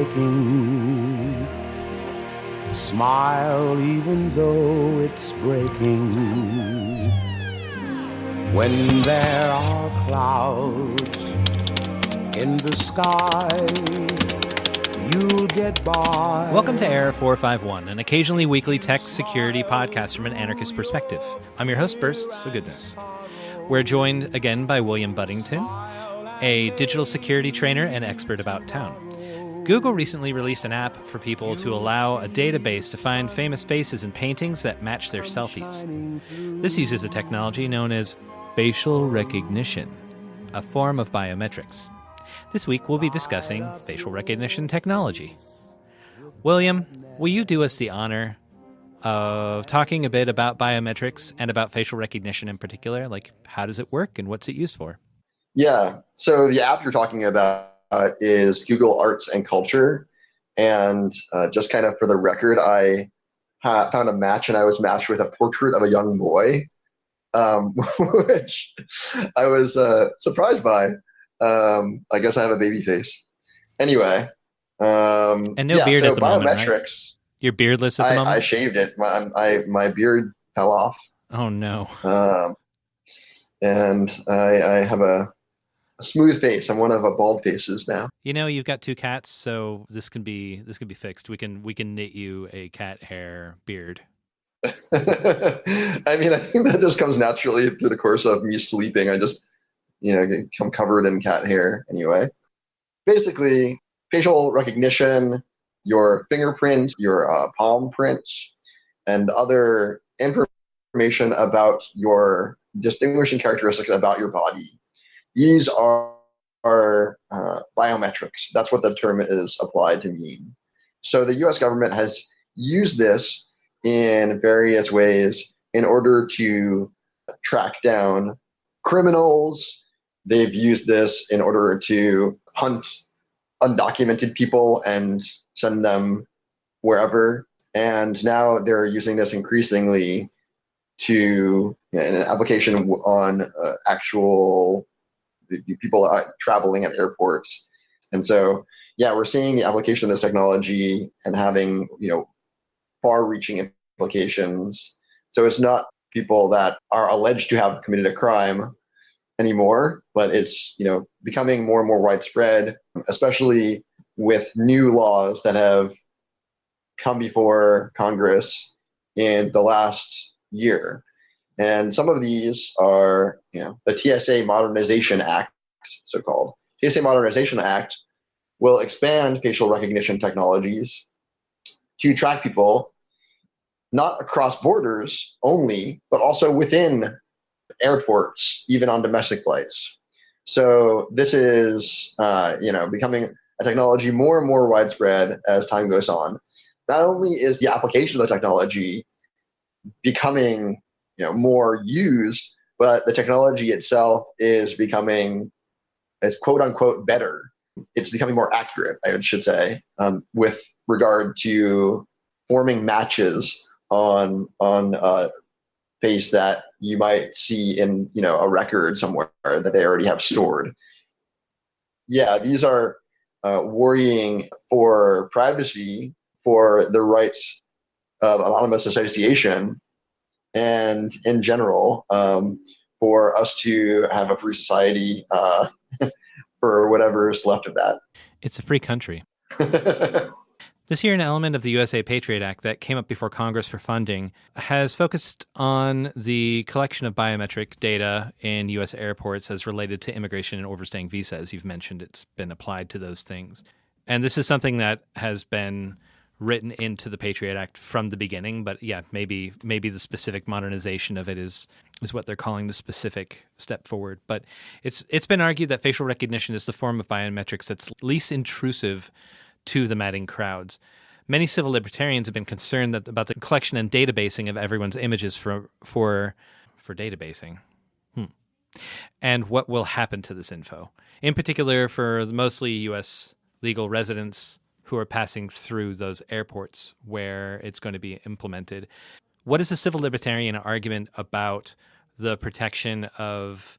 breaking. Smile even though it's breaking. When there are clouds in the sky, you'll get by. Welcome to Error451, an occasionally weekly tech security podcast from an anarchist perspective. I'm your host, Bursts of Goodness. We're joined again by William Buddington, a digital security trainer and expert about town. Google recently released an app for people to allow a database to find famous faces and paintings that match their selfies. This uses a technology known as facial recognition, a form of biometrics. This week we'll be discussing facial recognition technology. William, will you do us the honor of talking a bit about biometrics and about facial recognition in particular? Like, how does it work and what's it used for? Yeah. So the app you're talking about is Google Arts and Culture. And just kind of for the record, I found a match and I was matched with a portrait of a young boy, which I was surprised by. I guess I have a baby face. Anyway. And no beard at the moment, biometrics. Right? You're beardless at the moment? I shaved it. My beard fell off. Oh, no. And I have a smooth face. I'm one of a bald faces now. You know, you've got two cats, so this can be fixed. We can knit you a cat hair beard. I mean, I think that just comes naturally through the course of me sleeping. I just, come covered in cat hair anyway. Basically, facial recognition, your fingerprint, your palm prints, and other information about your distinguishing characteristics about your body. These are biometrics. That's what the term is applied to mean. So the US government has used this in various ways in order to track down criminals. They've used this in order to hunt undocumented people and send them wherever. And now they're using this increasingly to an application on actual people traveling at airports. And so, we're seeing the application of this technology and having, far-reaching implications. So it's not people that are alleged to have committed a crime anymore, but it's, becoming more and more widespread, especially with new laws that have come before Congress in the last year. And some of these are, the TSA Modernization Act, so-called. TSA Modernization Act will expand facial recognition technologies to track people not across borders only, but also within airports, even on domestic flights. So this is, becoming a technology more and more widespread as time goes on. Not only is the application of the technology becoming more used, but the technology itself is becoming, as quote unquote, better. It's becoming more accurate, I should say, with regard to forming matches on a face that you might see in, a record somewhere that they already have stored. Yeah, these are worrying for privacy, for the rights of anonymous association, and in general, for us to have a free society for whatever's left of that. It's a free country. This year, an element of the USA Patriot Act that came up before Congress for funding has focused on the collection of biometric data in U.S. airports as related to immigration and overstaying visas. You've mentioned it's been applied to those things. And this is something that has been written into the Patriot Act from the beginning, but maybe the specific modernization of it is what they're calling the specific step forward. But it's been argued that facial recognition is the form of biometrics that's least intrusive to the madding crowds. Many civil libertarians have been concerned about the collection and databasing of everyone's images for databasing. And what will happen to this info? In particular, for mostly U.S. legal residents who are passing through those airports where it's going to be implemented. What is the civil libertarian argument about the protection of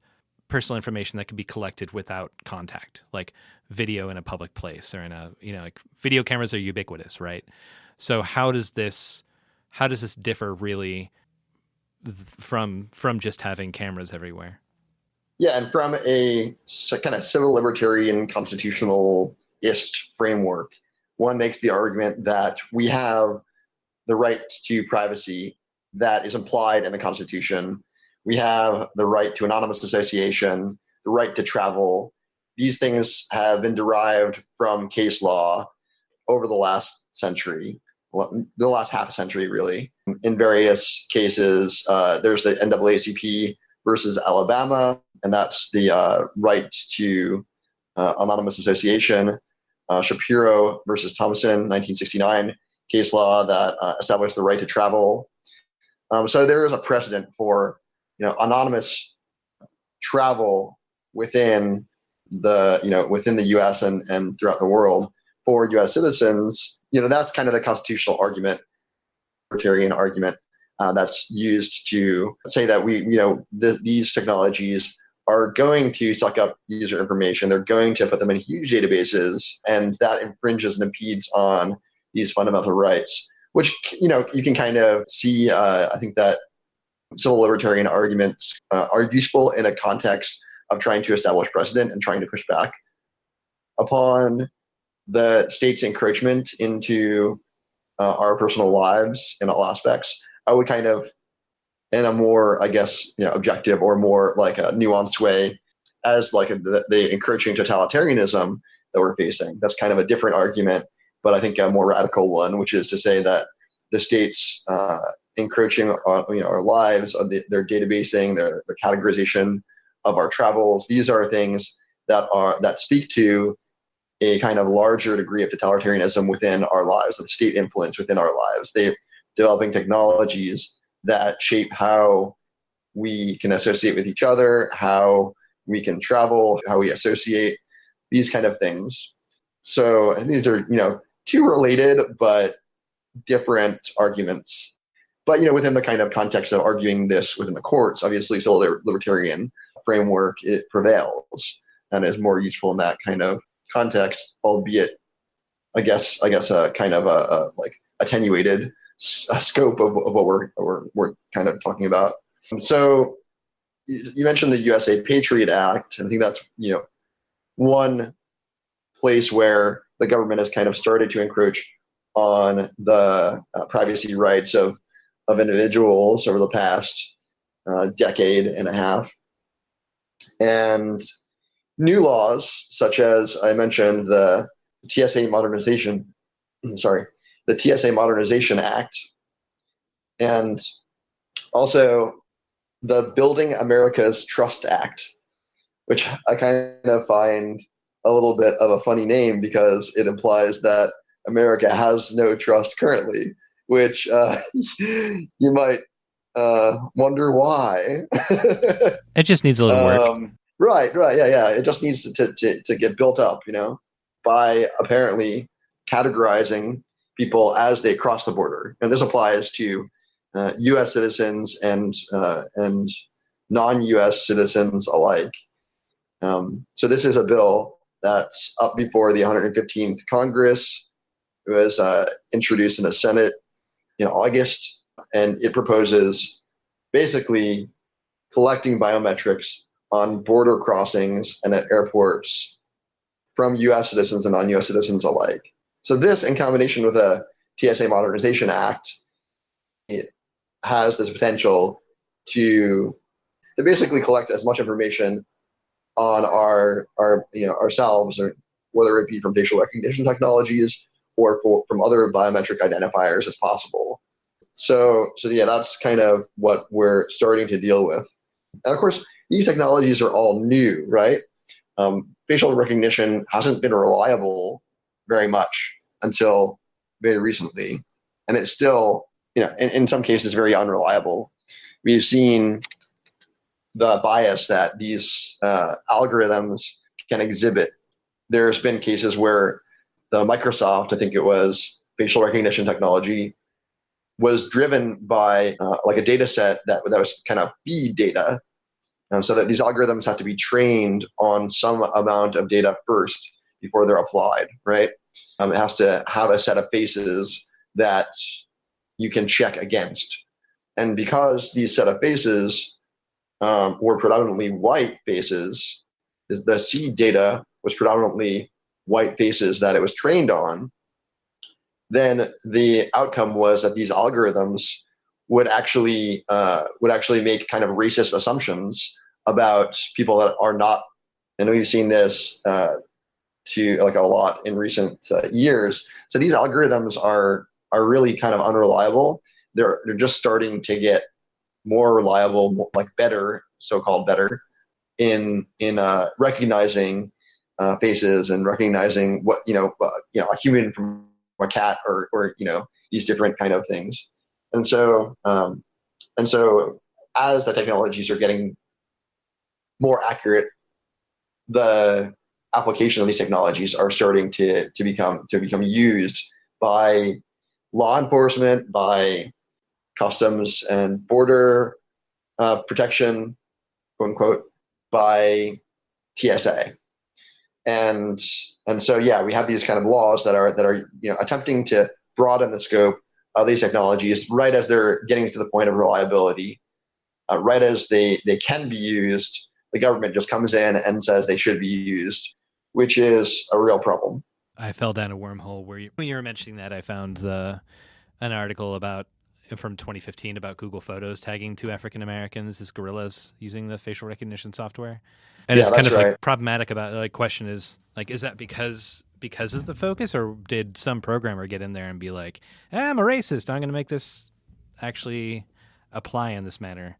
personal information that can be collected without contact, like video in a public place or in a, like video cameras are ubiquitous, right? So how does this differ really from just having cameras everywhere? Yeah, and from a kind of civil libertarian constitutionalist framework, one makes the argument that we have the right to privacy that is implied in the Constitution. We have the right to anonymous association, the right to travel. These things have been derived from case law over the last century, the last half a century, really. In various cases, there's the NAACP versus Alabama, and that's the right to anonymous association. Shapiro versus Thompson, 1969 case law that established the right to travel. So there is a precedent for anonymous travel within the U.S. and throughout the world for U.S. citizens. That's kind of the constitutional argument, libertarian argument that's used to say that these technologies are going to suck up user information. They're going to put them in huge databases, and that infringes and impedes on these fundamental rights, which, you can kind of see. I think that civil libertarian arguments are useful in a context of trying to establish precedent and trying to push back upon the state's encroachment into our personal lives in all aspects. I would kind of, in a more, I guess, objective or more like a nuanced way, as like the encroaching totalitarianism that we're facing. That's kind of a different argument, but I think a more radical one, which is to say that the state's encroaching on our lives, their databasing, their categorization of our travels. These are things that speak to a kind of larger degree of totalitarianism within our lives, of state influence within our lives. They're developing technologies that shape how we can associate with each other, how we can travel, how we associate, these kind of things. So these are, two related but different arguments. But, within the kind of context of arguing this within the courts, obviously civil libertarian framework, it prevails and is more useful in that kind of context, albeit, I guess a kind of a like attenuated scope of what we're kind of talking about. So you mentioned the USA Patriot Act, and I think that's one place where the government has kind of started to encroach on the privacy rights of individuals over the past decade and a half. And new laws, such as I mentioned, the TSA Modernization Act, and also the Building America's Trust Act, which I kind of find a little bit of a funny name because it implies that America has no trust currently, which you might wonder why. It just needs a little work. Right. Yeah. It just needs to get built up, by apparently categorizing people as they cross the border. And this applies to U.S. citizens and non-U.S. citizens alike. So this is a bill that's up before the 115th Congress. It was introduced in the Senate in August, and it proposes basically collecting biometrics on border crossings and at airports from U.S. citizens and non-U.S. citizens alike. So this, in combination with a TSA Modernization Act, it has this potential to basically collect as much information on our ourselves, or whether it be from facial recognition technologies or from other biometric identifiers as possible. So yeah, that's kind of what we're starting to deal with. And of course, these technologies are all new, right? Facial recognition hasn't been reliable very much until very recently. And it's still, in some cases, very unreliable. We've seen the bias that these algorithms can exhibit. There's been cases where the Microsoft, I think it was, facial recognition technology was driven by like a data set that was kind of feed data so that these algorithms have to be trained on some amount of data first before they're applied, right? It has to have a set of faces that you can check against. And because these set of faces were predominantly white faces, the seed data was predominantly white faces that it was trained on, then the outcome was that these algorithms would actually make kind of racist assumptions about people that are not. I know you've seen this to like a lot in recent years. So these algorithms are really kind of unreliable. They're just starting to get more reliable, like better, so-called better, in recognizing faces and recognizing what a human from a cat or these different kind of things. And so as the technologies are getting more accurate, the application of these technologies are starting to become used by law enforcement, by customs and border protection, quote unquote, by TSA. And so we have these kind of laws that are attempting to broaden the scope of these technologies right as they're getting to the point of reliability, right as they can be used. The government just comes in and says they should be used, which is a real problem. I fell down a wormhole when you were mentioning that. I found an article from 2015 about Google Photos tagging 2 African Americans as gorillas using the facial recognition software. And it's kind of like problematic about like question is like, is that because of the focus, or did some programmer get in there and be like, I'm a racist, I'm going to make this actually apply in this manner?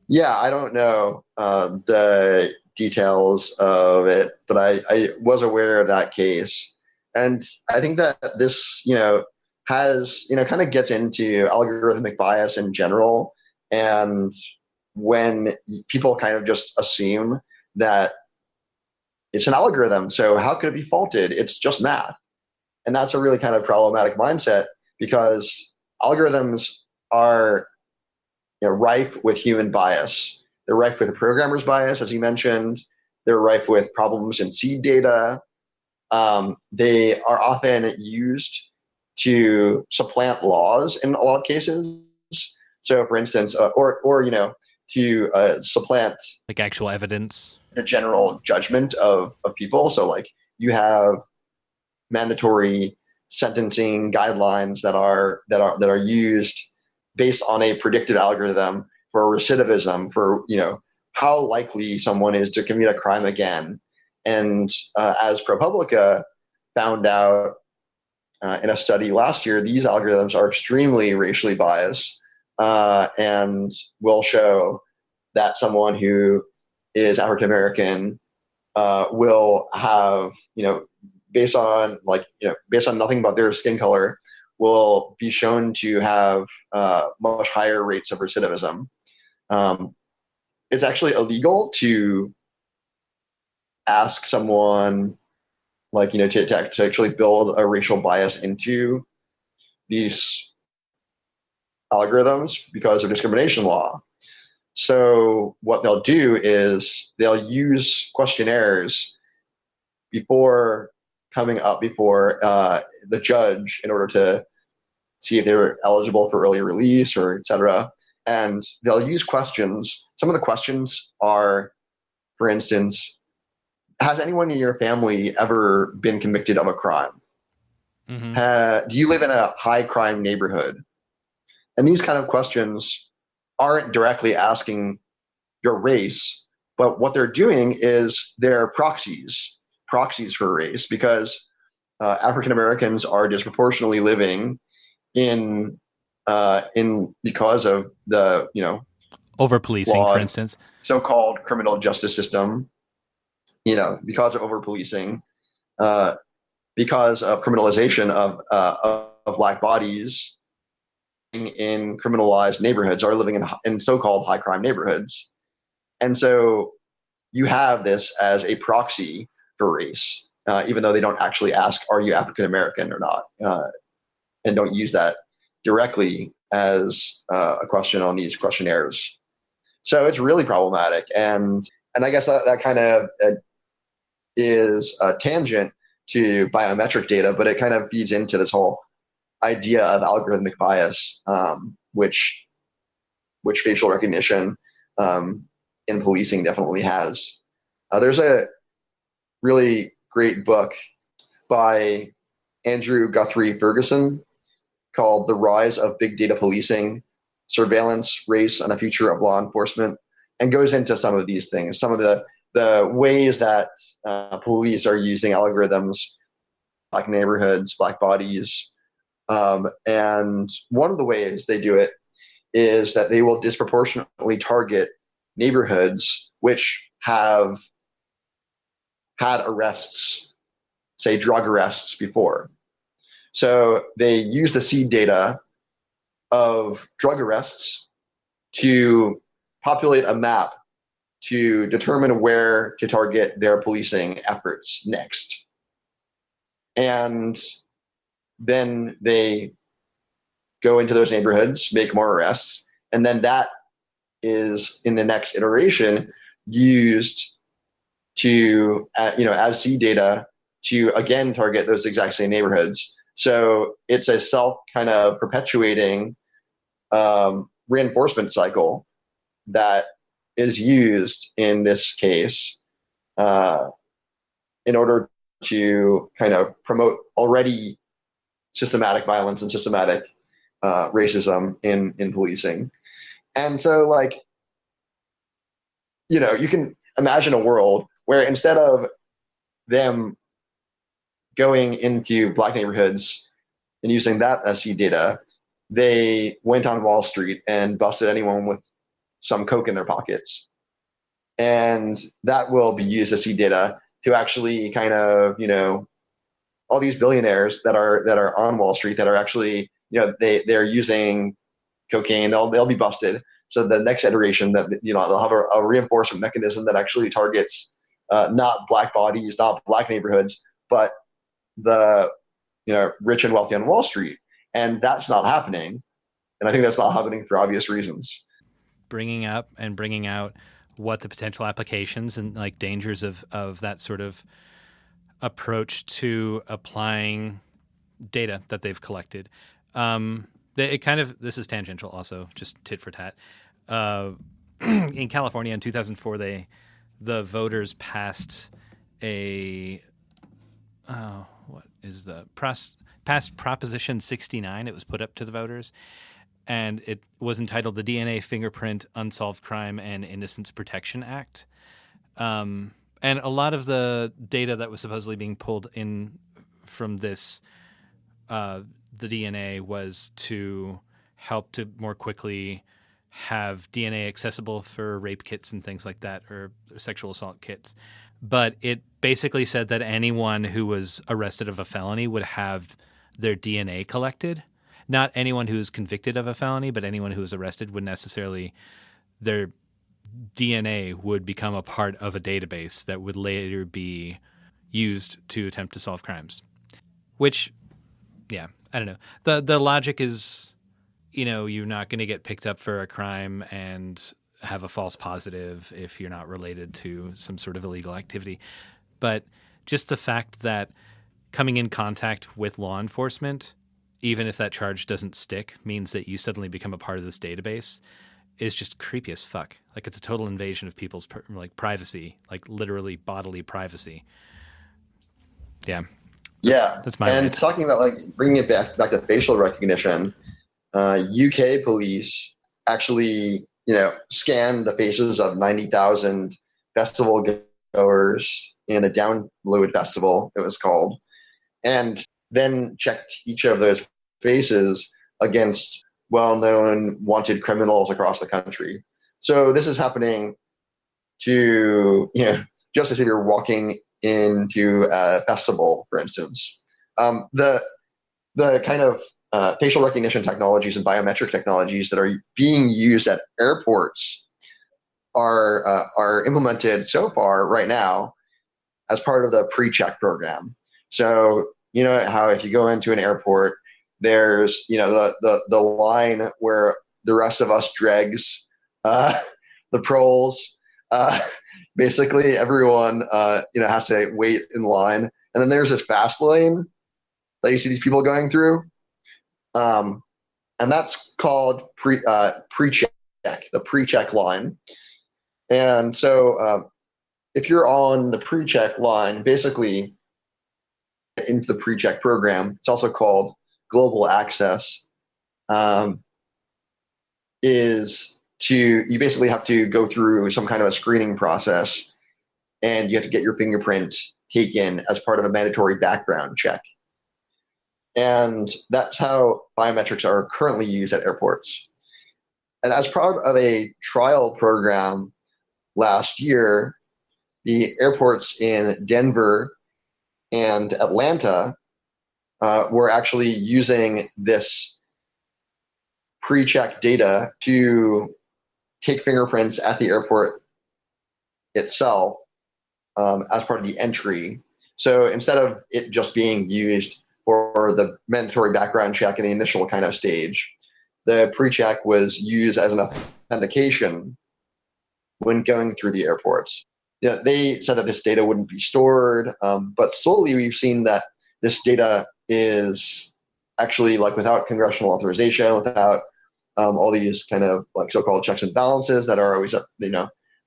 Yeah, I don't know the details of it, but I was aware of that case. And I think that this, has, kind of gets into algorithmic bias in general. And when people kind of just assume that it's an algorithm, so how could it be faulted? It's just math. And that's a really kind of problematic mindset, because algorithms are rife with human bias. They're rife with a programmer's bias, as you mentioned. They're rife with problems in seed data. They are often used to supplant laws in a lot of cases. So, for instance, to supplant like actual evidence, the general judgment of people. So, like, you have mandatory sentencing guidelines that are used based on a predictive algorithm for recidivism, for how likely someone is to commit a crime again. And as ProPublica found out in a study last year, these algorithms are extremely racially biased and will show that someone who is African American will have, based on nothing but their skin color, will be shown to have much higher rates of recidivism. It's actually illegal to ask someone to actually build a racial bias into these algorithms because of discrimination law. So what they'll do is they'll use questionnaires before coming up before the judge in order to see if they were eligible for early release or et cetera. And they'll use questions. Some of the questions are, for instance, has anyone in your family ever been convicted of a crime? Mm-hmm. Do you live in a high crime neighborhood? And these kind of questions aren't directly asking your race, but what they're doing is they're proxies for race, because African Americans are disproportionately living in because of the over policing, for instance, so-called criminal justice system. Because of over policing, because of criminalization of Black bodies in criminalized neighborhoods, are living in so-called high crime neighborhoods. And so you have this as a proxy for race, even though they don't actually ask, are you African American or not? And don't use that directly as a question on these questionnaires. So it's really problematic. And I guess that kind of is a tangent to biometric data, but it kind of feeds into this whole idea of algorithmic bias, which facial recognition in policing definitely has. There's a really great book by Andrew Guthrie Ferguson called The Rise of Big Data Policing, Surveillance, Race, and the Future of Law Enforcement, and goes into some of these things, some of the ways that police are using algorithms, black neighborhoods, black bodies. And one of the ways they do it is that they will disproportionately target neighborhoods which have had arrests, say drug arrests before. So they use the seed data of drug arrests to populate a map to determine where to target their policing efforts next. And then they go into those neighborhoods, make more arrests, and then that is in the next iteration used to, as seed data to again target those exact same neighborhoods. So it's a self kind of perpetuating reinforcement cycle that is used in this case in order to kind of promote already systematic violence and systematic racism in policing. And so, like, you can imagine a world where instead of them going into black neighborhoods and using that as seed data, they went on Wall Street and busted anyone with some coke in their pockets. And that will be used as seed data to actually kind of, all these billionaires that are on Wall Street that are actually, they're using cocaine, they'll be busted. So the next iteration that, they'll have a reinforcement mechanism that actually targets not black bodies, not black neighborhoods, but the, rich and wealthy on Wall Street. And that's not happening. And I think that's not happening for obvious reasons. Bringing up and bringing out what the potential applications and like dangers of that sort of approach to applying data that they've collected. This is tangential also, just tit for tat. In California in 2004, the voters passed passed Proposition 69. It was put up to the voters, and it was entitled the DNA Fingerprint Unsolved Crime and Innocence Protection Act. And a lot of the data that was supposedly being pulled in from this, the DNA, was to help to more quickly have DNA accessible for rape kits and things like that, or sexual assault kits. But it basically said that anyone who was arrested of a felony would have their DNA collected. Not anyone who is convicted of a felony, but anyone who is arrested would necessarily, their DNA would become a part of a database that would later be used to attempt to solve crimes. Which, yeah, I don't know. The logic is, you're not going to get picked up for a crime and have a false positive if you're not related to some sort of illegal activity. But just the fact that coming in contact with law enforcement, even if that charge doesn't stick, means that you suddenly become a part of this database is just creepy as fuck. Like, it's a total invasion of people's privacy, like literally bodily privacy. Yeah. That's my and rant. Talking about like bringing it back to facial recognition, UK police actually, scanned the faces of 90,000 festival goers in a download festival, it was called, and then checked each of those faces against well-known wanted criminals across the country. So this is happening to, just as if you're walking into a festival, for instance. The kind of facial recognition technologies and biometric technologies that are being used at airports are implemented so far right now as part of the pre-check program. So, how if you go into an airport, there's, the line where the rest of us dregs the proles. Uh, Basically, everyone has to wait in line, and then there's this fast lane that you see these people going through, and that's called pre-check, the pre-check line. And so if you're on the pre-check line, basically into the pre-check program, it's also called global access. Is to you basically have to go through some kind of a screening process, and you have to get your fingerprint taken as part of a mandatory background check. And that's how biometrics are currently used at airports. And as part of a trial program last year, the airports in Denver and Atlanta were actually using this pre-check data to take fingerprints at the airport itself as part of the entry. So instead of it just being used for the mandatory background check in the initial kind of stage, the pre-check was used as an authentication when going through the airports. Yeah, they said that this data wouldn't be stored, but slowly we've seen that this data is actually, like, without congressional authorization, without all these kind of like so-called checks and balances that are always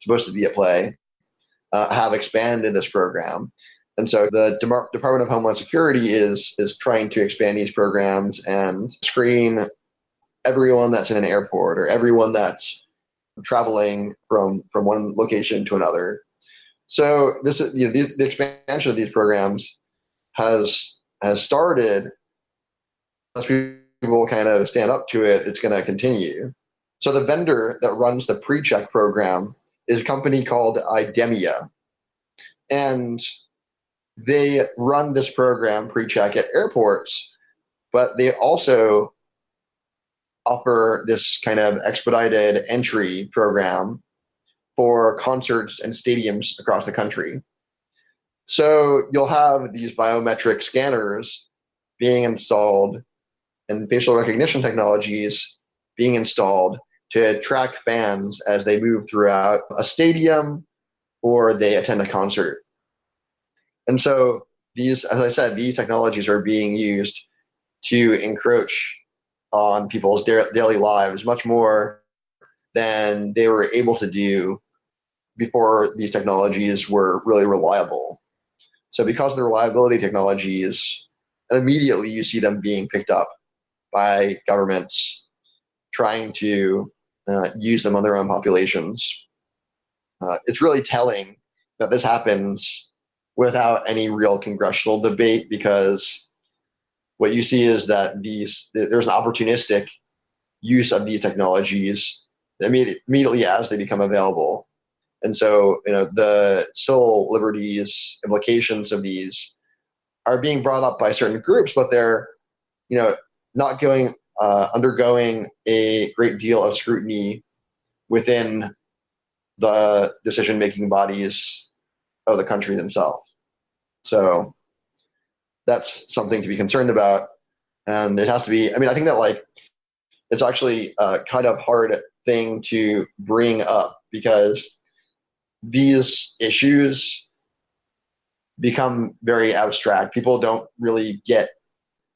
supposed to be at play, have expanded this program. And so the Department of Homeland Security is trying to expand these programs and screen everyone that's in an airport or everyone that's traveling from one location to another. So this is the expansion of these programs has started. As people kind of stand up to it, it's going to continue. So the vendor that runs the pre-check program is a company called Idemia, and they run this program pre-check at airports, but they also offer this kind of expedited entry program for concerts and stadiums across the country. So you'll have these biometric scanners being installed and facial recognition technologies being installed to track fans as they move throughout a stadium or they attend a concert. And so these, as I said, these technologies are being used to encroach on people's daily lives much more than they were able to do before these technologies were really reliable. So because of the reliability technologies, immediately you see them being picked up by governments trying to use them on their own populations. It's really telling that this happens without any real congressional debate, because what you see is that there's an opportunistic use of these technologies immediately as they become available. And so, the civil liberties implications of these are being brought up by certain groups, but they're, not undergoing a great deal of scrutiny within the decision-making bodies of the country themselves. So that's something to be concerned about. And it has to be, I think that it's actually a kind of hard thing to bring up, because these issues become very abstract. People don't really get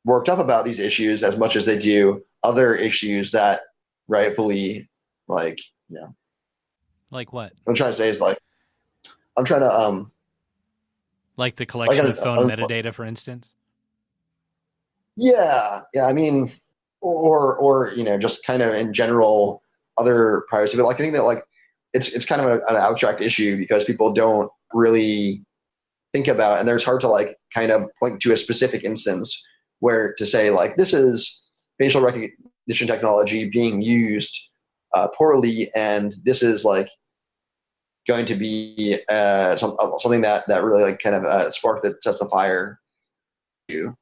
worked up about these issues as much as they do other issues that rightfully, like what I'm trying to say is I'm trying to like the collection of phone metadata, for instance. Yeah. Or just kind of in general other privacy, but I think that it's kind of an abstract issue because people don't really think about it, and it's hard to kind of point to a specific instance where to say this is facial recognition technology being used poorly, and this is going to be something that really kind of a spark that sets the fire. And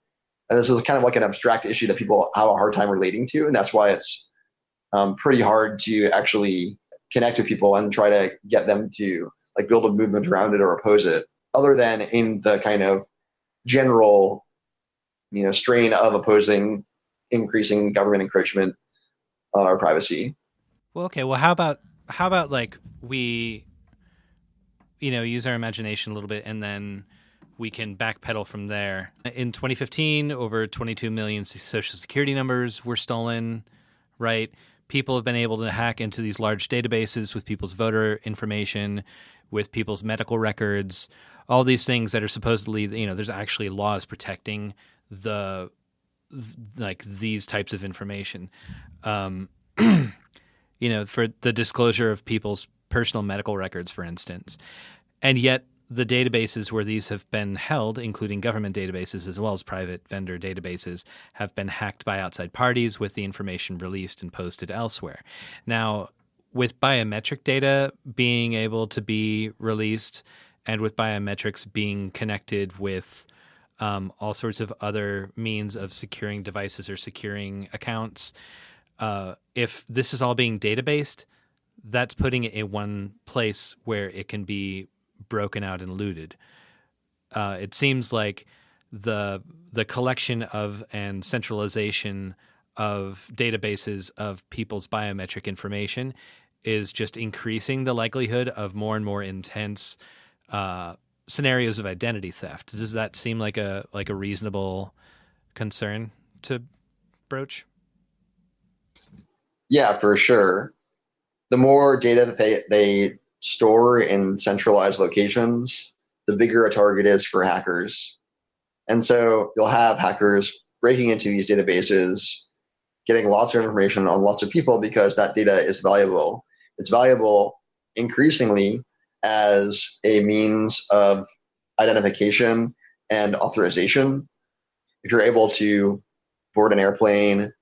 this is kind of an abstract issue that people have a hard time relating to, and that's why it's pretty hard to actually connect with people and try to get them to build a movement around it or oppose it, other than in the kind of general strain of opposing increasing government encroachment on our privacy. Well, okay. Well, how about how about like we, use our imagination a little bit and then we can backpedal from there. In 2015, over 22 million social security numbers were stolen, right? People have been able to hack into these large databases with people's voter information, with people's medical records, all these things that are supposedly, there's actually laws protecting the like these types of information. For the disclosure of people's personal medical records, for instance. And yet the databases where these have been held, including government databases as well as private vendor databases, have been hacked by outside parties with the information released and posted elsewhere. Now, with biometric data being able to be released and with biometrics being connected with all sorts of other means of securing devices or securing accounts, if this is all being data-based, that's putting it in one place where it can be broken out and looted. It seems like the collection of and centralization of databases of people's biometric information is just increasing the likelihood of more and more intense scenarios of identity theft. Does that seem like a reasonable concern to broach? Yeah, for sure. The more data that they store in centralized locations, the bigger a target is for hackers. And so you'll have hackers breaking into these databases, getting lots of information on lots of people because that data is valuable. It's valuable increasingly as a means of identification and authorization. If you're able to board an airplane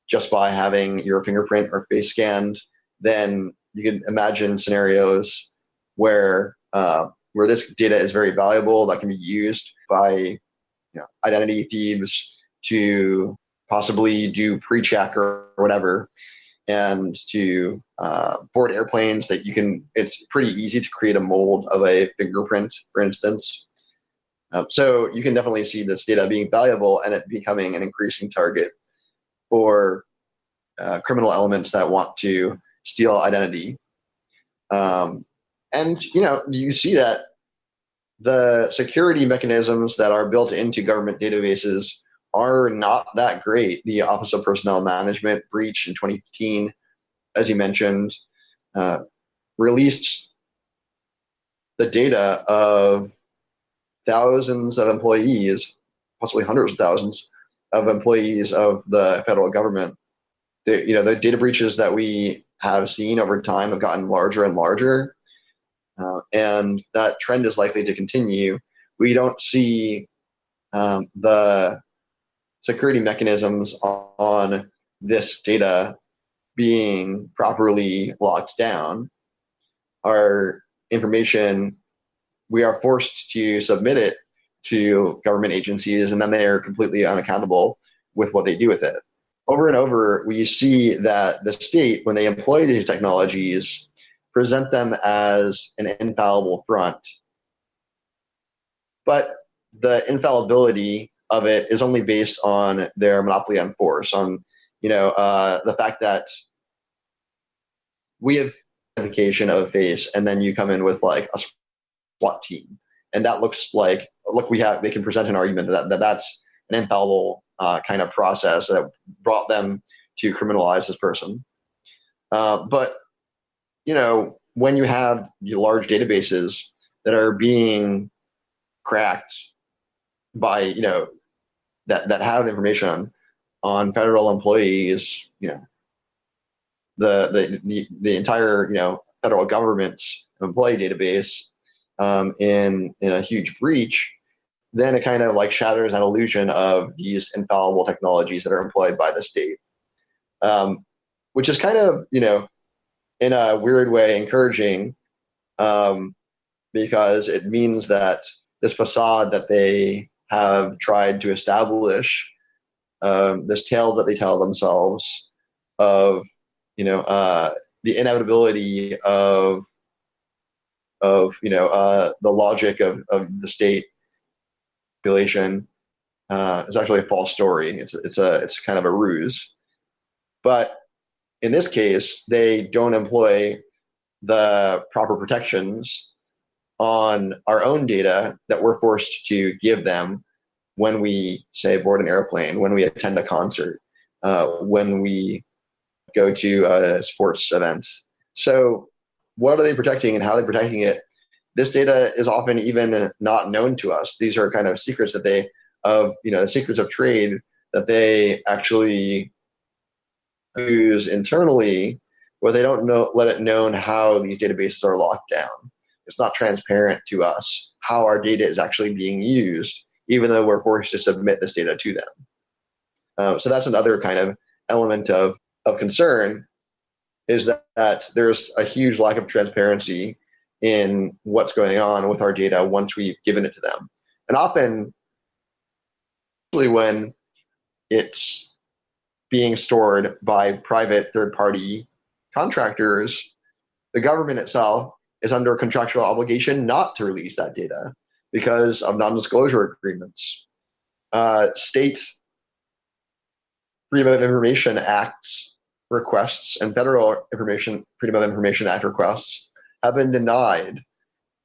just by having your fingerprint or face scanned, then you can imagine scenarios where this data is very valuable that can be used by identity thieves to possibly do pre-check or whatever, and to board airplanes that it's pretty easy to create a mold of a fingerprint, for instance. So you can definitely see this data being valuable and it becoming an increasing target for criminal elements that want to steal identity. And you see that the security mechanisms that are built into government databases are not that great. The Office of Personnel Management breach in 2015, as you mentioned, released the data of thousands of employees, possibly hundreds of thousands of employees of the federal government. The data breaches that we have seen over time have gotten larger and larger, and that trend is likely to continue. We don't see the security mechanisms on this data being properly locked down. Our information, we are forced to submit it to government agencies, and then they are completely unaccountable with what they do with it. Over and over, we see that the state, when they employ these technologies, present them as an infallible front. But the infallibility of it is only based on their monopoly on force, on the fact that we have identification of a face, and then you come in with like a SWAT team, and that looks like they can present an argument that's an infallible kind of process that brought them to criminalize this person. But when you have large databases that are being cracked by that have information on federal employees, the entire federal government's employee database in a huge breach, then it kind of like shatters that illusion of these infallible technologies that are employed by the state, which is kind of in a weird way encouraging, because it means that this facade that they have tried to establish, this tale that they tell themselves of the inevitability of the logic of the state population, is actually a false story. It's kind of a ruse. But in this case, they don't employ the proper protections on our own data that we're forced to give them when we, say, board an airplane, when we attend a concert, when we go to a sports event. So what are they protecting and how are they protecting it? This data is often even not known to us. These are kind of secrets that the secrets of trade that they actually use internally, where they don't let it known how these databases are locked down. It's not transparent to us how our data is actually being used, even though we're forced to submit this data to them. So that's another kind of element of concern, is that there's a huge lack of transparency in what's going on with our data once we've given it to them. And often, especially when it's being stored by private third-party contractors, the government itself is under a contractual obligation not to release that data because of non-disclosure agreements. State Freedom of Information Act's requests and federal Freedom of Information Act requests have been denied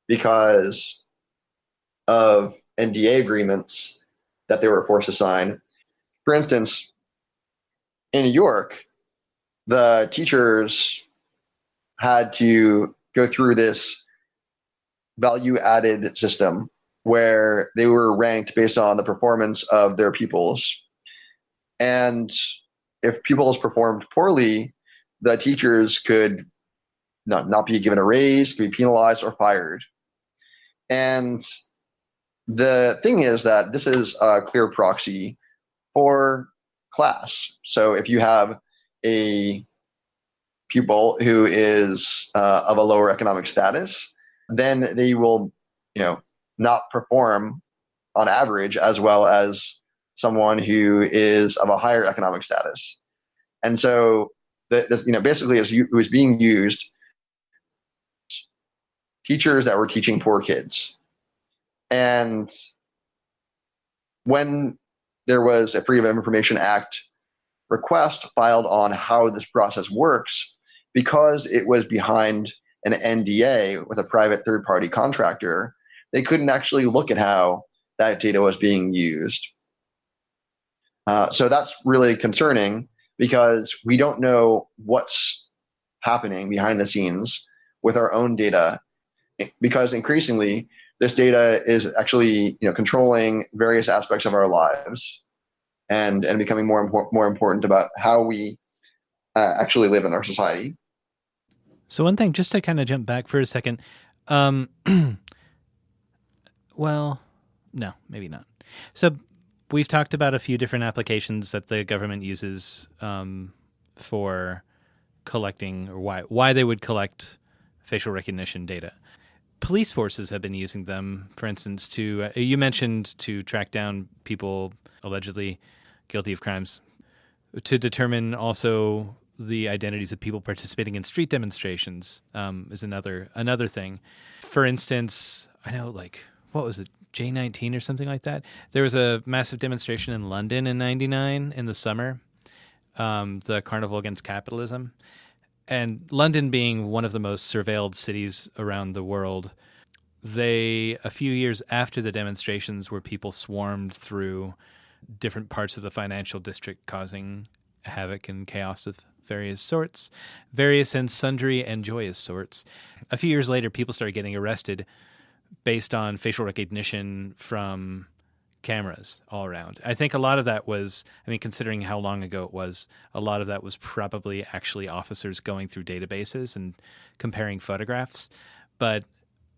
because of NDA agreements that they were forced to sign. For instance, in New York, the teachers had to go through this value-added system where they were ranked based on the performance of their pupils. And if pupils performed poorly, the teachers could not be given a raise, could be penalized or fired. And the thing is that this is a clear proxy for class. So if you have a pupil who is of a lower economic status, then they will, not perform on average as well as someone who is of a higher economic status. And so this, basically who is being used, teachers that were teaching poor kids. And when there was a Freedom of Information Act request filed on how this process works, because it was behind an NDA with a private third-party contractor, they couldn't actually look at how that data was being used. So that's really concerning because we don't know what's happening behind the scenes with our own data, because increasingly this data is actually controlling various aspects of our lives and becoming more important about how we actually live in our society. So one thing, just to kind of jump back for a second, well, no, maybe not. So we've talked about a few different applications that the government uses for collecting, or why they would collect facial recognition data. Police forces have been using them, for instance, you mentioned to track down people allegedly guilty of crimes, to determine also the identities of people participating in street demonstrations is another thing. For instance, I know, what was it, J19 or something like that? There was a massive demonstration in London in '99 in the summer, the Carnival Against Capitalism. And London being one of the most surveilled cities around the world, a few years after the demonstrations where people swarmed through different parts of the financial district causing havoc and chaos of various sorts, various and sundry and joyous sorts. A few years later, people started getting arrested based on facial recognition from cameras all around. I think a lot of that was, considering how long ago it was, a lot of that was probably actually officers going through databases and comparing photographs. But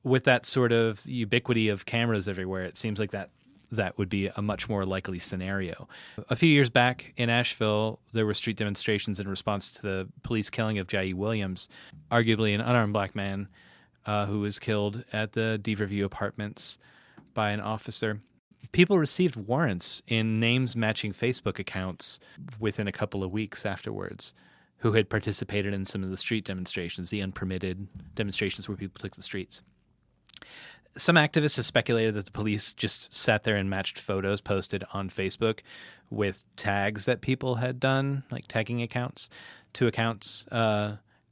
with that sort of ubiquity of cameras everywhere, it seems like that would be a much more likely scenario. A few years back in Asheville, there were street demonstrations in response to the police killing of Jai Williams, arguably an unarmed black man who was killed at the Deaverview Apartments by an officer. People received warrants in names matching Facebook accounts within a couple of weeks afterwards who had participated in some of the street demonstrations, the unpermitted demonstrations where people took the streets. Some activists have speculated that the police just sat there and matched photos posted on Facebook with tags that people had done, like tagging accounts, to accounts,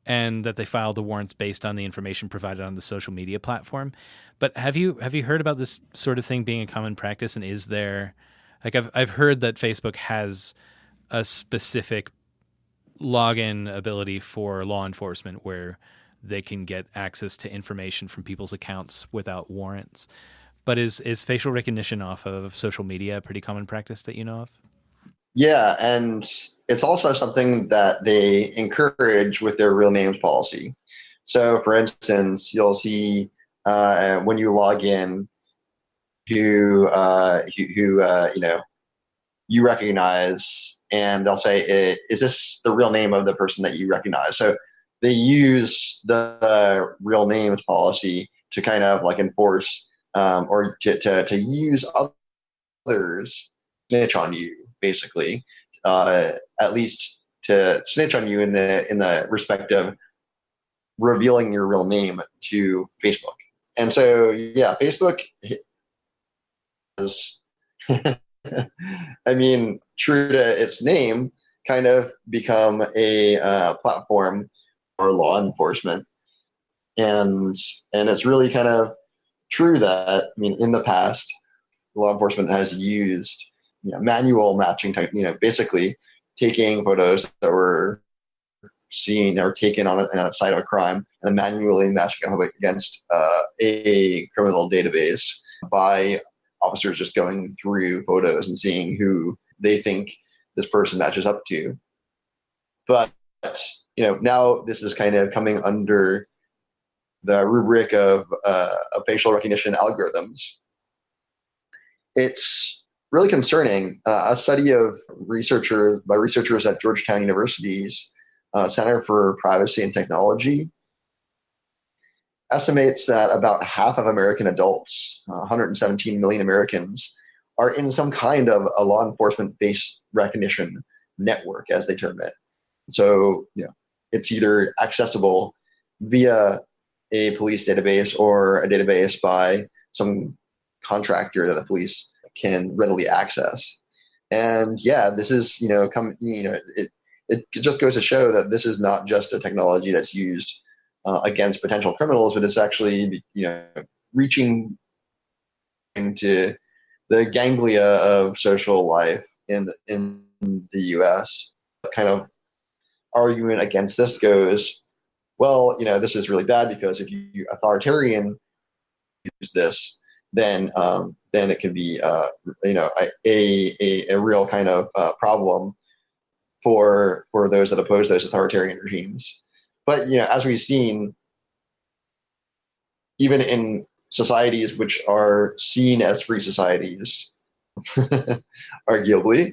and that they filed the warrants based on the information provided on the social media platform. But have you heard about this sort of thing being a common practice? And is there, like, I've heard that Facebook has a specific login ability for law enforcement where they can get access to information from people's accounts without warrants. But is facial recognition off of social media a pretty common practice that you know of? Yeah, and it's also something that they encourage with their real names policy. So, for instance, you'll see when you log in who you recognize, and they'll say, "Is this the real name of the person that you recognize?" So they use the real names policy to kind of like enforce or to use others snitch on you, basically, at least to snitch on you in the respect of revealing your real name to Facebook. And so, yeah, Facebook is, I mean, true to its name, kind of become a platform for law enforcement. And it's really kind of true that, I mean, in the past, law enforcement has used manual matching type, basically taking photos that were seen or taken on a site of a crime and manually matching them against a criminal database by officers just going through photos and seeing who they think this person matches up to. But now this is kind of coming under the rubric of facial recognition algorithms. It's really concerning. A study by researchers at Georgetown University's Center for Privacy and Technology estimates that about half of American adults, 117 million Americans, are in some kind of a law enforcement face recognition network, as they term it. So, it's either accessible via a police database or a database by some contractor that the police can readily access. And yeah, this is, it just goes to show that this is not just a technology that's used against potential criminals, but it's actually, reaching into the ganglia of social life in the U.S. Kind of argument against this goes, well, this is really bad because if you authoritarian use this, then it can be a real kind of problem for those that oppose those authoritarian regimes. But as we've seen, even in societies which are seen as free societies, arguably,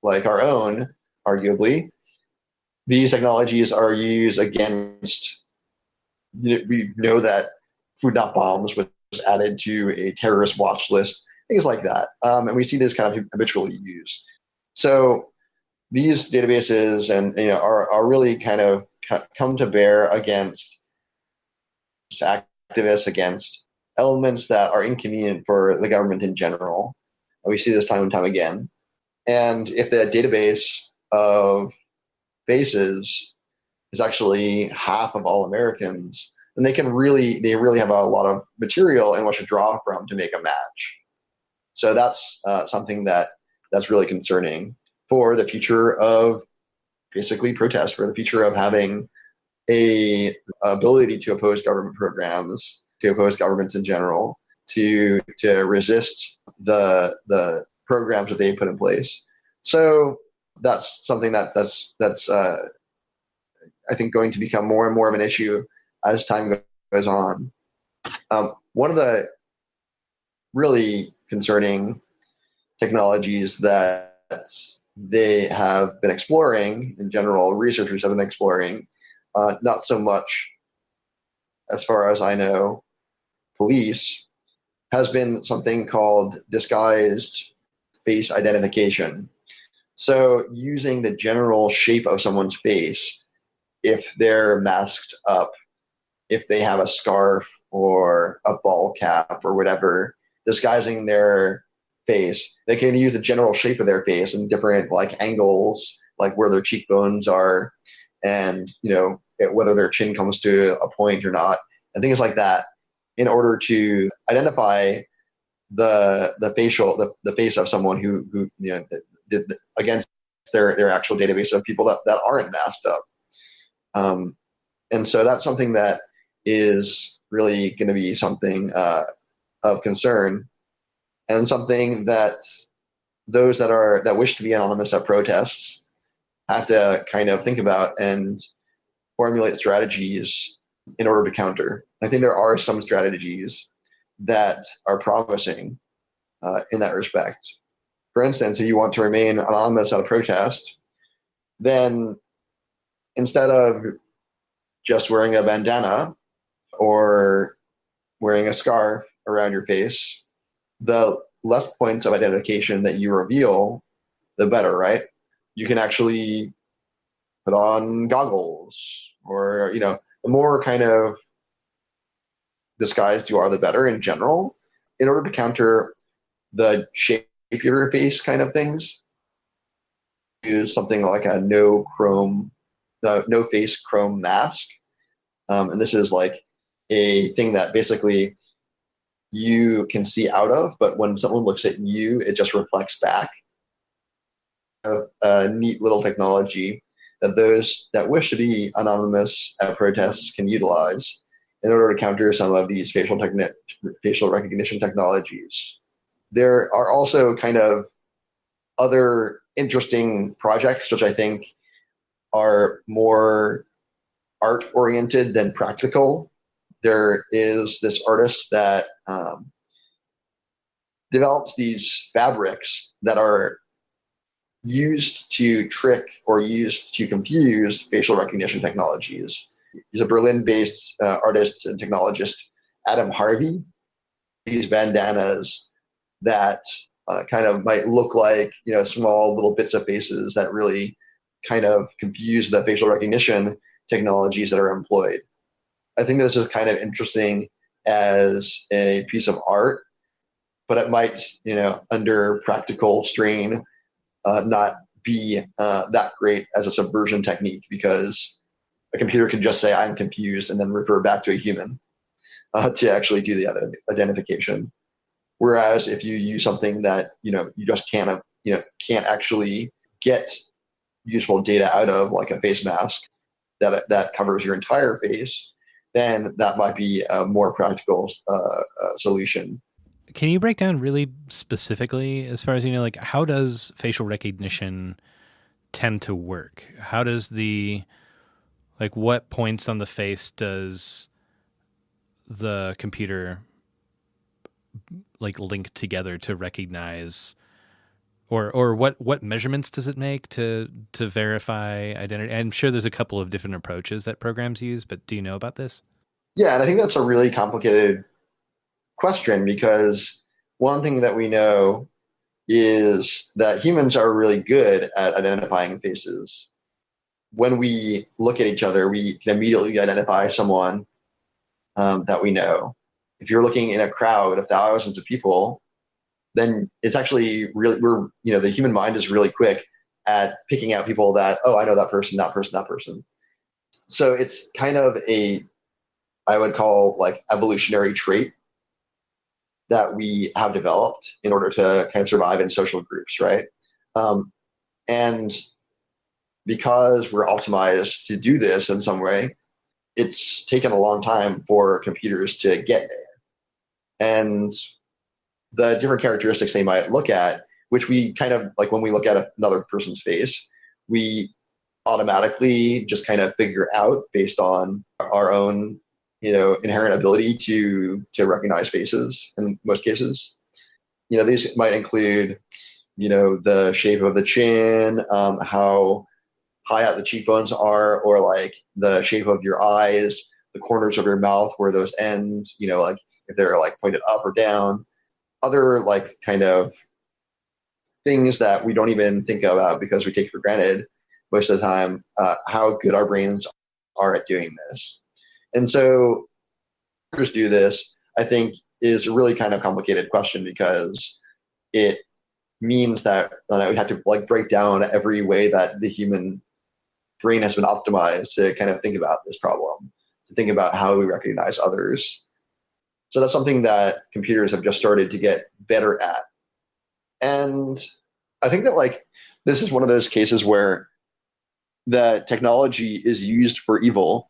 like our own, arguably, these technologies are used against, we know that Food Not Bombs was added to a terrorist watch list, things like that. And we see this kind of habitually used. So these databases are really kind of come to bear against activists, against elements that are inconvenient for the government in general. And we see this time and time again. And if the database of faces is actually half of all Americans, then they really have a lot of material in which to draw from to make a match. So that's something that's really concerning for the future of basically protest, for the future of having a ability to oppose government programs, to oppose governments in general, to resist the programs that they put in place. So that's something that's I think going to become more and more of an issue as time goes on. One of the really concerning technologies that they have been exploring in general, researchers have been exploring, not so much as far as I know, police, has been something called disguised face identification. So using the general shape of someone's face, if they're masked up, if they have a scarf or a ball cap or whatever, disguising their face, they can use the general shape of their face in different like angles, like where their cheekbones are, and whether their chin comes to a point or not, and things like that, in order to identify the face of someone who did against their actual database of people that aren't masked up. And so that's something that is really going to be something of concern, and something that those that wish to be anonymous at protests have to kind of think about and formulate strategies in order to counter. I think there are some strategies that are promising in that respect. For instance, if you want to remain anonymous at a protest, then instead of just wearing a bandana or wearing a scarf around your face, the less points of identification that you reveal, the better, right? You can actually put on goggles, or, the more kind of disguised you are, the better in general, in order to counter the shape of your face kind of things. Use something like a no face chrome mask. And this is like a thing that basically you can see out of, but when someone looks at you, it just reflects back. A neat little technology that those that wish to be anonymous at protests can utilize in order to counter some of these facial recognition technologies. There are also kind of other interesting projects, which I think are more art-oriented than practical. There is this artist that develops these fabrics that are used to trick or used to confuse facial recognition technologies. He's a Berlin-based artist and technologist, Adam Harvey. These bandanas that kind of might look like small little bits of faces that really kind of confuse the facial recognition technologies that are employed. I think this is kind of interesting as a piece of art, but it might, under practical strain, not be that great as a subversion technique, because a computer can just say, I'm confused, and then refer back to a human to actually do the identification. Whereas if you use something that, you just can't actually get useful data out of, like a face mask that covers your entire face, then that might be a more practical solution. Can you break down really specifically, as far as like how does facial recognition tend to work? How does what points on the face does the computer link together to recognize, or what measurements does it make to verify identity? I'm sure there's a couple of different approaches that programs use, but do you know about this? Yeah, and I think that's a really complicated question, because one thing that we know is that humans are really good at identifying faces. When we look at each other, we can immediately identify someone that we know. If you're looking in a crowd of thousands of people, then it's actually really, the human mind is really quick at picking out people that, oh, I know that person, that person, that person. So it's kind of I would call evolutionary trait that we have developed in order to kind of survive in social groups, right? And because we're optimized to do this in some way, it's taken a long time for computers to get there. And the different characteristics they might look at, which we kind of when we look at another person's face, we automatically just kind of figure out based on our own inherent ability to recognize faces in most cases. These might include, the shape of the chin, how high out the cheekbones are, or the shape of your eyes, the corners of your mouth where those end, if they're pointed up or down, other kind of things that we don't even think about because we take for granted most of the time, how good our brains are at doing this. And so do this, I think, is a really kind of complicated question, because it means that we have to break down every way that the human brain has been optimized to kind of think about this problem, to think about how we recognize others. So that's something that computers have just started to get better at. And I think that like this is one of those cases where the technology is used for evil,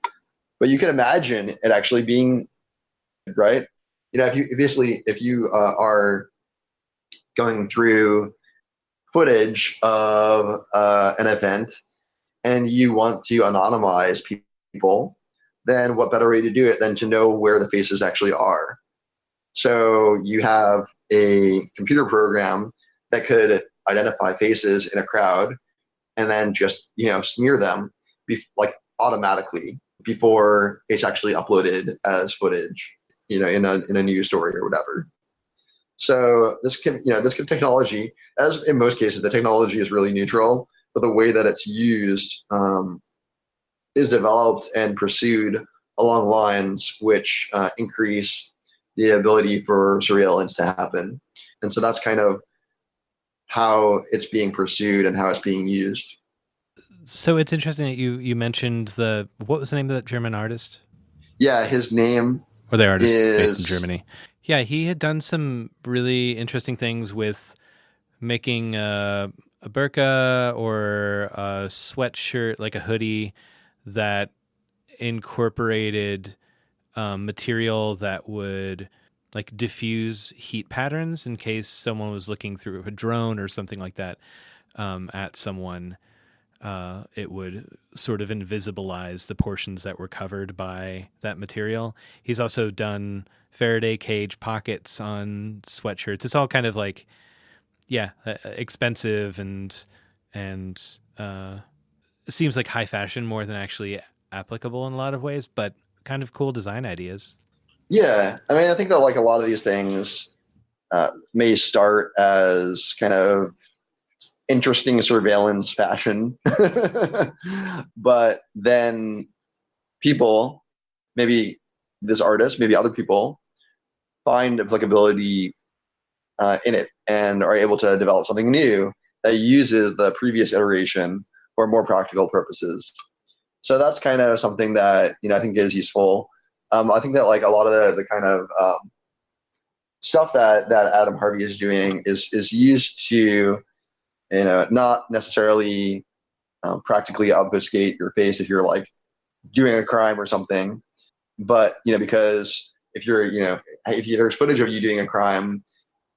but you can imagine it actually being right. You know, if you are going through footage of an event and you want to anonymize people, then what better way to do it than to know where the faces actually are? So you have a computer program that could identify faces in a crowd and then just, you know, smear them like automatically before it's actually uploaded as footage, you know, in a news story or whatever. So this technology, as in most cases, the technology is really neutral, but the way that it's used is developed and pursued along lines which increase the ability for surveillance to happen. And so that's kind of how it's being pursued and how it's being used. So it's interesting that you mentioned what was the name of that German artist? Yeah, his name or the artist is based in Germany. Yeah, he had done some really interesting things with making a burqa or a sweatshirt, like a hoodie that incorporated material that would like diffuse heat patterns in case someone was looking through a drone or something like that at someone. It would sort of invisibilize the portions that were covered by that material. He's also done Faraday cage pockets on sweatshirts. It's all kind of like, expensive and seems like high fashion more than actually applicable in a lot of ways, but kind of cool design ideas. Yeah, I mean, I think that like a lot of these things may start as kind of interesting surveillance fashion, but then people, maybe this artist, maybe other people, find applicability in it and are able to develop something new that uses the previous iteration for more practical purposes. So that's kind of something that, you know, I think is useful. I think that like a lot of the kind of stuff that Adam Harvey is doing is used to, you know, not necessarily practically obfuscate your face if you're like doing a crime or something, but you know, because if you're, you know, if there's footage of you doing a crime,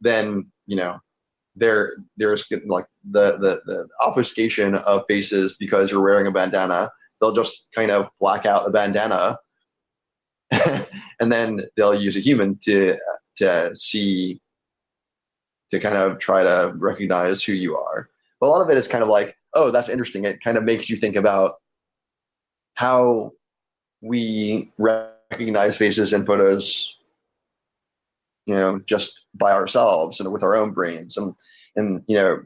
then you know there's like the obfuscation of faces because you're wearing a bandana. They'll just kind of black out the bandana, and then they'll use a human to see, to kind of try to recognize who you are. But a lot of it is kind of like, oh, that's interesting. It kind of makes you think about how we recognize faces in photos, you know, just by ourselves and with our own brains, and you know,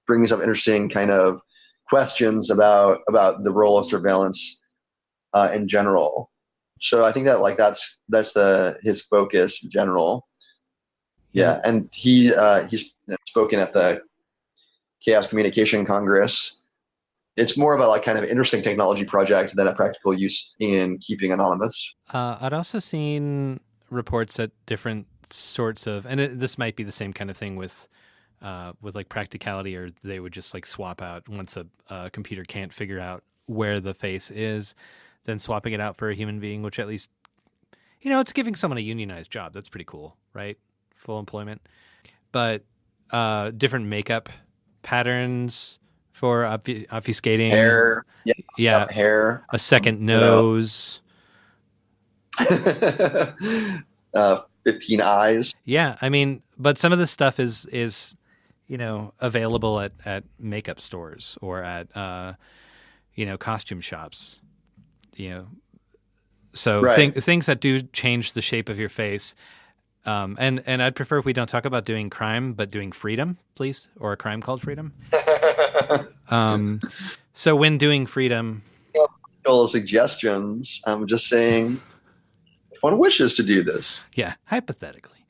brings up interesting kind of questions about the role of surveillance in general. So I think that like that's his focus in general. Yeah, and he's spoken at the Chaos Communication Congress. It's more of a like kind of interesting technology project than a practical use in keeping anonymous. I'd also seen reports that different sorts of, and this might be the same kind of thing with like practicality, or they would just like swap out once a computer can't figure out where the face is, then swapping it out for a human being, which at least, you know, it's giving someone a unionized job. That's pretty cool, right? Full employment. But different makeup patterns for obfuscating Hair, hair, a second nose, 15 eyes. Yeah, I mean, but some of this stuff is you know, available at makeup stores or at you know, costume shops, you know, so right. Things that do change the shape of your face. And I'd prefer if we don't talk about doing crime, but doing freedom, please, or a crime called freedom. So when doing freedom, suggestions, I'm just saying, if one wishes to do this, yeah, hypothetically,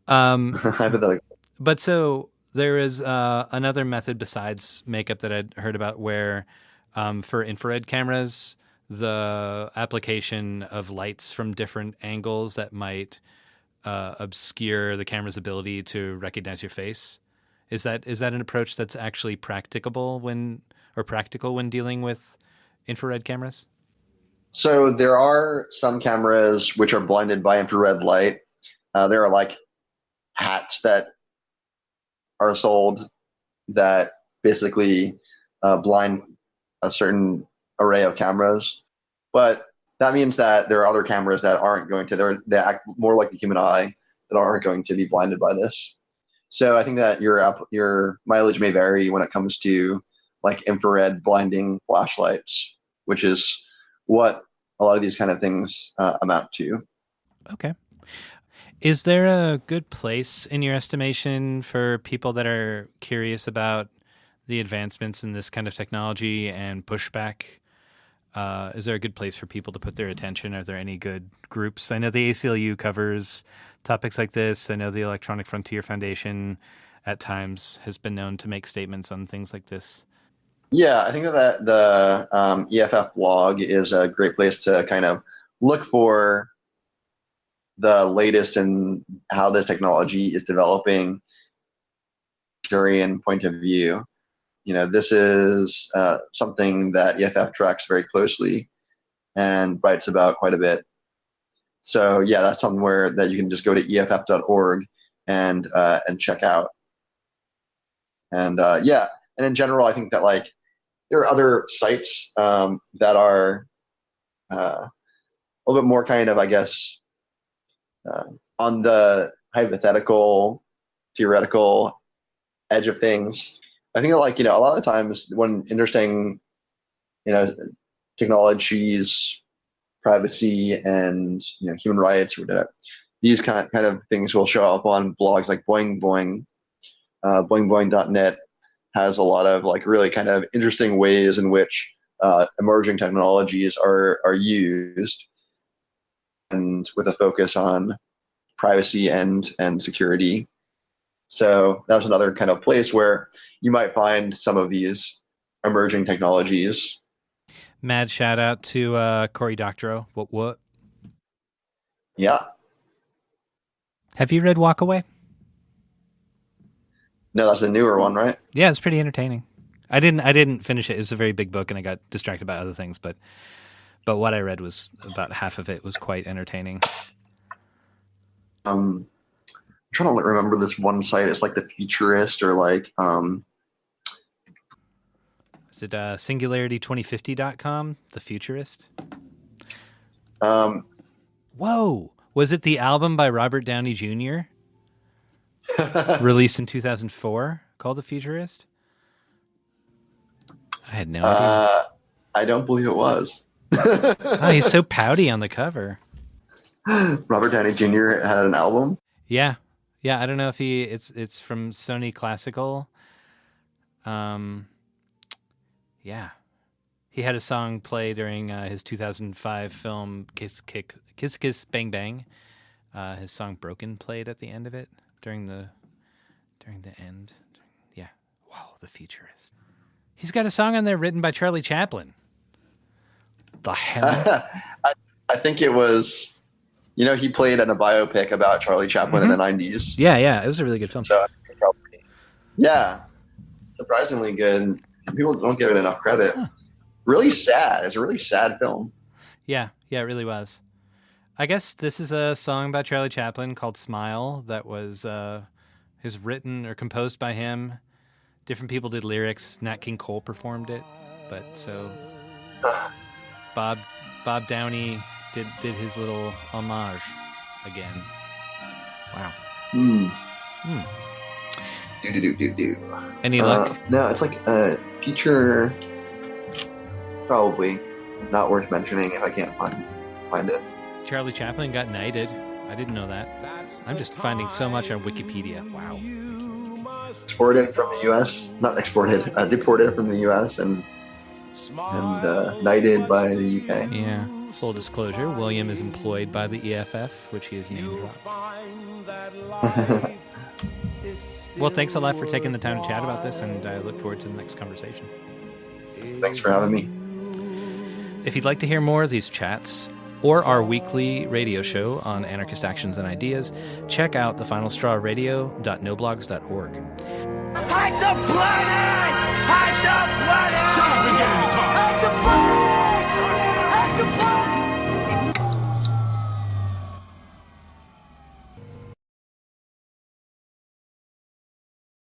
hypothetically. But so there is another method besides makeup that I'd heard about where For infrared cameras, the application of lights from different angles that might obscure the camera's ability to recognize your face. Is that an approach that's actually practical when dealing with infrared cameras? So there are some cameras which are blinded by infrared light. There are like hats that are sold that basically blind a certain array of cameras. But that means that there are other cameras that aren't going to, they act more like the human eye, that aren't going to be blinded by this. So I think that your mileage may vary when it comes to like infrared blinding flashlights, which is what a lot of these kind of things amount to. Okay. Is there a good place in your estimation for people that are curious about the advancements in this kind of technology and pushback? Is there a good place for people to put their attention? Are there any good groups? I know the ACLU covers topics like this. I know the Electronic Frontier Foundation at times has been known to make statements on things like this. Yeah, I think that the EFF blog is a great place to kind of look for the latest in how the technology is developing, Syrian point of view. This is something that EFF tracks very closely and writes about quite a bit. So yeah, that's somewhere that you can just go to EFF.org and check out. And yeah, and in general, I think that like there are other sites that are a little bit more kind of, I guess, on the hypothetical, theoretical edge of things. I think that like, a lot of times when interesting, technologies, privacy and, human rights, or whatever, these kind of things will show up on blogs like Boing Boing. Boingboing.net has a lot of like really kind of interesting ways in which emerging technologies are used, and with a focus on privacy and security. So that's another kind of place where you might find some of these emerging technologies. Mad shout out to Cory Doctorow. What? Yeah. Have you read Walk Away? No, that's the newer one, right? Yeah, it's pretty entertaining. I didn't finish it. It was a very big book, and I got distracted by other things. But what I read was about half of it was quite entertaining. I'm trying to remember this one site. It's like the Futurist, or like is it singularity2050.com? The Futurist. Whoa! Was it the album by Robert Downey Jr.? Released in 2004, called The Futurist? I had no idea. I don't believe it was. Oh, he's so pouty on the cover. Robert Downey Jr. had an album? Yeah. I don't know if it's from Sony Classical. Yeah. He had a song play during his 2005 film Kiss Kiss Bang Bang. His song Broken played at the end of it. During the end. Yeah. Wow, The Futurist. He's got a song on there written by Charlie Chaplin. The hell? I think it was, he played in a biopic about Charlie Chaplin in the 90s. Yeah. It was a really good film. So, yeah. Surprisingly good. People don't give it enough credit. Huh. Really sad. It's a really sad film. Yeah, it really was. I guess this is a song by Charlie Chaplin called Smile that was written or composed by him. Different people did lyrics. Nat King Cole performed it. But so Bob Downey did his little homage again. Wow. Do. Any luck? No, it's like a feature, probably not worth mentioning if I can't find it. Charlie Chaplin got knighted. I didn't know that. I'm just finding so much on Wikipedia. Wow. Exported from the U.S. Not exported. Deported from the U.S. and knighted by the U.K. Yeah. Full disclosure, William is employed by the EFF, which he has name dropped. Well, thanks a lot for taking the time to chat about this, and I look forward to the next conversation. Thanks for having me. If you'd like to hear more of these chats or our weekly radio show on anarchist actions and ideas, check out thefinalstrawradio.noblogs.org. Hide the planet! Hide the